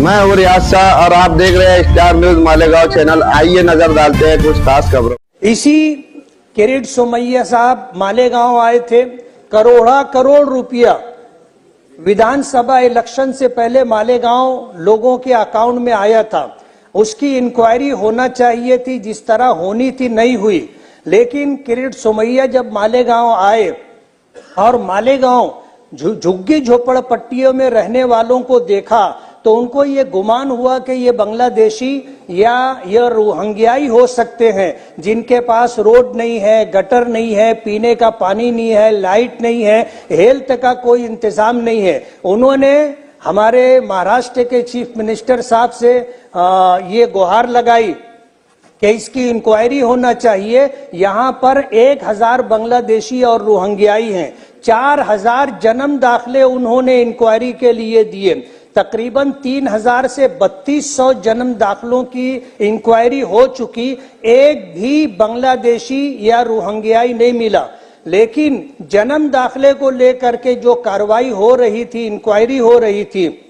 मैं हूँ रियाज शाह और आप देख रहे हैं स्टार न्यूज मालेगांव चैनल। आइए नजर डालते हैं कुछ खास खबरों। इसी किरीट सोमैया साहब मालेगांव आए थे। करोड़ रुपया विधानसभा इलेक्शन से पहले मालेगांव लोगों के अकाउंट में आया था। उसकी इंक्वायरी होना चाहिए थी, जिस तरह होनी थी नहीं हुई। लेकिन किरीट सोमैया जब मालेगांव आए और मालेगांव झुग्गी झोपड़पट्टियों में रहने वालों को देखा तो उनको ये गुमान हुआ कि ये बांग्लादेशी या ये रोहिंग्याई हो सकते हैं, जिनके पास रोड नहीं है, गटर नहीं है, पीने का पानी नहीं है, लाइट नहीं है, हेल्थ का कोई इंतजाम नहीं है। उन्होंने हमारे महाराष्ट्र के चीफ मिनिस्टर साहब से ये गुहार लगाई कि इसकी इंक्वायरी होना चाहिए। यहाँ पर 1000 बांग्लादेशी और रोहिंग्याई हैं। 4000 जन्म दाखिले उन्होंने इंक्वायरी के लिए दिए। तकरीबन 3000 से 3200 जन्म दाखिलों की इंक्वायरी हो चुकी। एक भी बांग्लादेशी या रोहिंग्याई नहीं मिला। लेकिन जन्म दाखिले को लेकर के जो कार्रवाई हो रही थी, इंक्वायरी हो रही थी,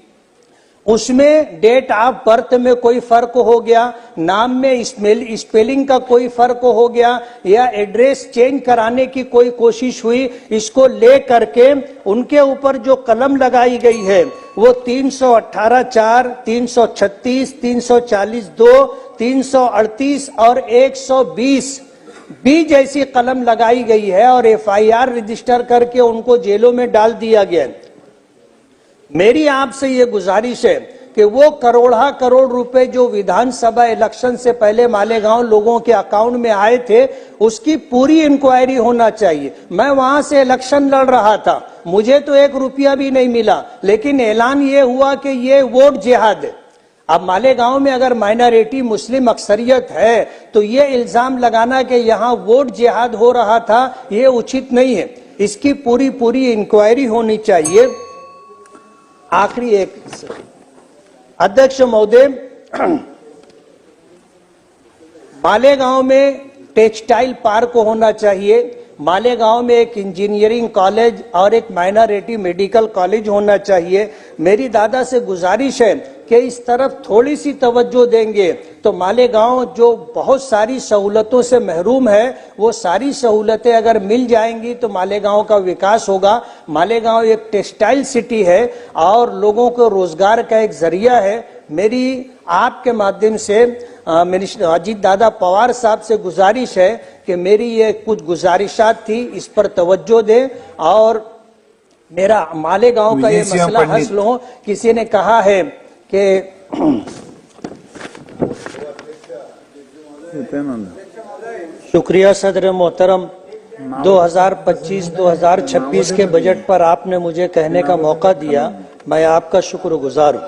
उसमें डेट ऑफ बर्थ में कोई फर्क हो गया, नाम में स्पेलिंग का कोई फर्क हो गया, या एड्रेस चेंज कराने की कोई कोशिश हुई। इसको ले करके उनके ऊपर जो कलम लगाई गई है वो 318(4), 336, 340(2), 338 और 120 भी जैसी कलम लगाई गई है और FIR रजिस्टर करके उनको जेलों में डाल दिया गया। मेरी आपसे ये गुजारिश है कि वो करोड़ रुपए जो विधानसभा इलेक्शन से पहले मालेगांव लोगों के अकाउंट में आए थे, उसकी पूरी इंक्वायरी होना चाहिए। मैं वहां से इलेक्शन लड़ रहा था, मुझे तो 1 रुपया भी नहीं मिला, लेकिन ऐलान ये हुआ कि ये वोट जिहाद है। अब मालेगांव में अगर माइनॉरिटी मुस्लिम अक्सरियत है तो ये इल्जाम लगाना कि यहाँ वोट जिहाद हो रहा था, ये उचित नहीं है। इसकी पूरी इंक्वायरी होनी चाहिए। आखिरी एक अध्यक्ष महोदय, मालेगांव में टेक्सटाइल पार्क होना चाहिए। मालेगांव में एक इंजीनियरिंग कॉलेज और एक माइनॉरिटी मेडिकल कॉलेज होना चाहिए। मेरी दादा से गुजारिश है कि इस तरफ थोड़ी सी तवज्जो देंगे तो मालेगांव जो बहुत सारी सहूलतों से महरूम है, वो सारी सहूलतें अगर मिल जाएंगी तो मालेगांव का विकास होगा। मालेगांव एक टेक्सटाइल सिटी है और लोगों को रोजगार का एक जरिया है। मेरी आपके माध्यम से मिनिस्टर अजीत दादा पवार साहब से गुजारिश है कि मेरी ये कुछ गुजारिशात थी, इस पर तवज्जो दें और मेरा मालेगांव का ये मसला हल हो। किसी ने कहा है कि शुक्रिया सदर मोहतरम, 2025-2026 के बजट पर आपने मुझे कहने का मौका दिया, मैं आपका शुक्रगुजार हूँ।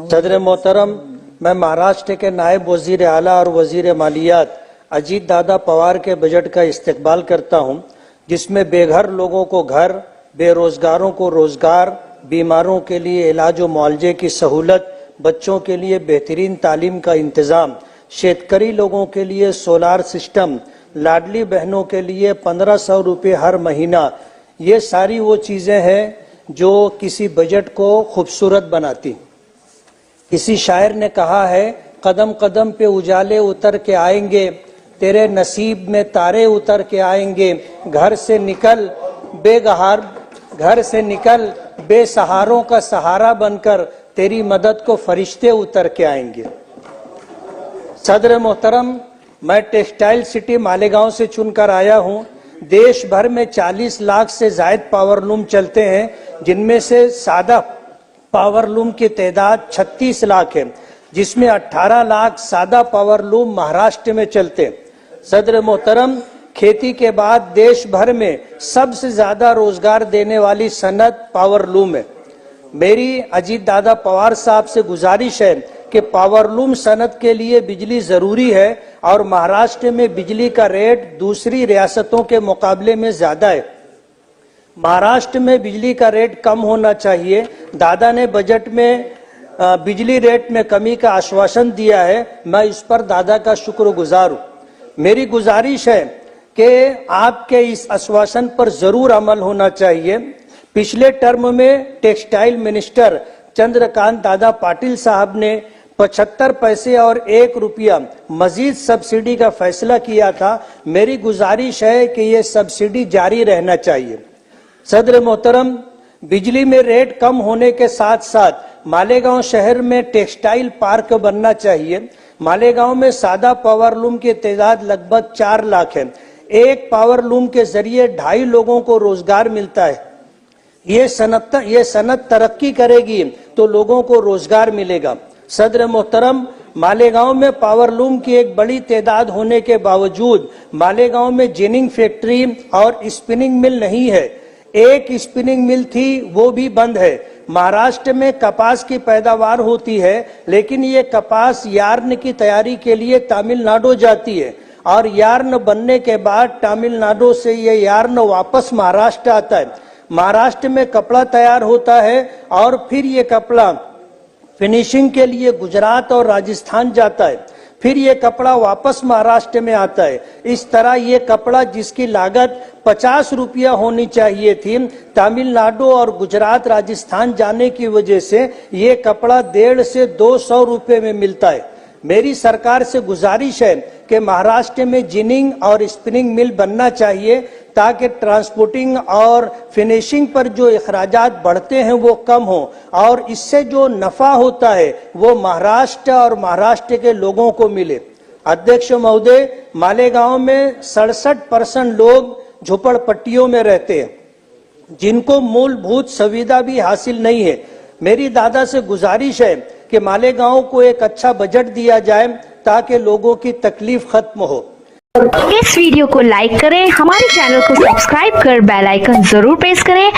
सदर मोहतरम, मैं महाराष्ट्र के नायब वजीर आला और वजीर मालियात अजीत दादा पवार के बजट का इस्तकबाल करता हूं, जिसमें बेघर लोगों को घर, बेरोजगारों को रोजगार, बीमारों के लिए इलाज व मुआवजे की सहूलत, बच्चों के लिए बेहतरीन तालीम का इंतजाम, शेतकरी लोगों के लिए सोलार सिस्टम, लाडली बहनों के लिए 1500 रुपये हर महीना, ये सारी वो चीजें हैं जो किसी बजट को खूबसूरत बनाती। किसी शायर ने कहा है, कदम कदम पे उजाले उतर के आएंगे, तेरे नसीब में तारे उतर के आएंगे, घर से निकल बेसहारों का सहारा बनकर, तेरी मदद को फरिश्ते उतर के आएंगे। सदर मोहतरम, मैं टेक्सटाइल सिटी मालेगांव से चुनकर आया हूं। देश भर में 40 लाख से जायद पावरलूम चलते हैं, जिनमें से सादा पावरलूम की तादाद 36 लाख है, जिसमें 18 लाख सादा पावरलूम महाराष्ट्र में चलते। सदर मोहतरम, खेती के बाद देश भर में सबसे ज्यादा रोजगार देने वाली सनत पावरलूम है। मेरी अजीत दादा पवार साहब से गुजारिश है कि पावरलूम सनत के लिए बिजली जरूरी है और महाराष्ट्र में बिजली का रेट दूसरी रियासतों के मुकाबले में ज्यादा है। महाराष्ट्र में बिजली का रेट कम होना चाहिए। दादा ने बजट में बिजली रेट में कमी का आश्वासन दिया है, मैं इस पर दादा का शुक्रगुजार हूँ। मेरी गुजारिश है कि आपके इस आश्वासन पर जरूर अमल होना चाहिए। पिछले टर्म में टेक्सटाइल मिनिस्टर चंद्रकांत दादा पाटिल साहब ने 75 पैसे और 1 रुपया मजीद सब्सिडी का फैसला किया था। मेरी गुजारिश है कि ये सब्सिडी जारी रहना चाहिए। सदर मोहतरम, बिजली में रेट कम होने के साथ साथ मालेगांव शहर में टेक्सटाइल पार्क बनना चाहिए। मालेगांव में सादा पावर लूम की तादाद लगभग 4 लाख है। एक पावर लूम के जरिए 2.5 लोगों को रोजगार मिलता है। ये सनत तरक्की करेगी तो लोगों को रोजगार मिलेगा। सदर मोहतरम, मालेगांव में पावर लूम की एक बड़ी तादाद होने के बावजूद मालेगांव में जिनिंग फैक्ट्री और स्पिनिंग मिल नहीं है। एक स्पिनिंग मिल थी, वो भी बंद है। महाराष्ट्र में कपास की पैदावार होती है, लेकिन ये कपास यार्न की तैयारी के लिए तमिलनाडु जाती है और यार्न बनने के बाद तमिलनाडु से ये यार्न वापस महाराष्ट्र आता है। महाराष्ट्र में कपड़ा तैयार होता है और फिर ये कपड़ा फिनिशिंग के लिए गुजरात और राजस्थान जाता है। फिर ये कपड़ा वापस महाराष्ट्र में आता है। इस तरह ये कपड़ा जिसकी लागत 50 रुपया होनी चाहिए थी, तमिलनाडु और गुजरात राजस्थान जाने की वजह से ये कपड़ा 150 से 200 रुपये में मिलता है। मेरी सरकार से गुजारिश है कि महाराष्ट्र में जिनिंग और स्पिनिंग मिल बनना चाहिए ताकि ट्रांसपोर्टिंग और फिनिशिंग पर जो अखराजात बढ़ते हैं वो कम हो और इससे जो नफा होता है वो महाराष्ट्र और महाराष्ट्र के लोगों को मिले। अध्यक्ष महोदय, मालेगांव में 67% लोग झोपड़पट्टियों में रहते हैं, जिनको मूलभूत सुविधा भी हासिल नहीं है। मेरी दादा से गुजारिश है कि मालेगांव को एक अच्छा बजट दिया जाए ताकि लोगों की तकलीफ खत्म हो। इस वीडियो को लाइक करें, हमारे चैनल को सब्सक्राइब कर बेल आइकन जरूर प्रेस करें।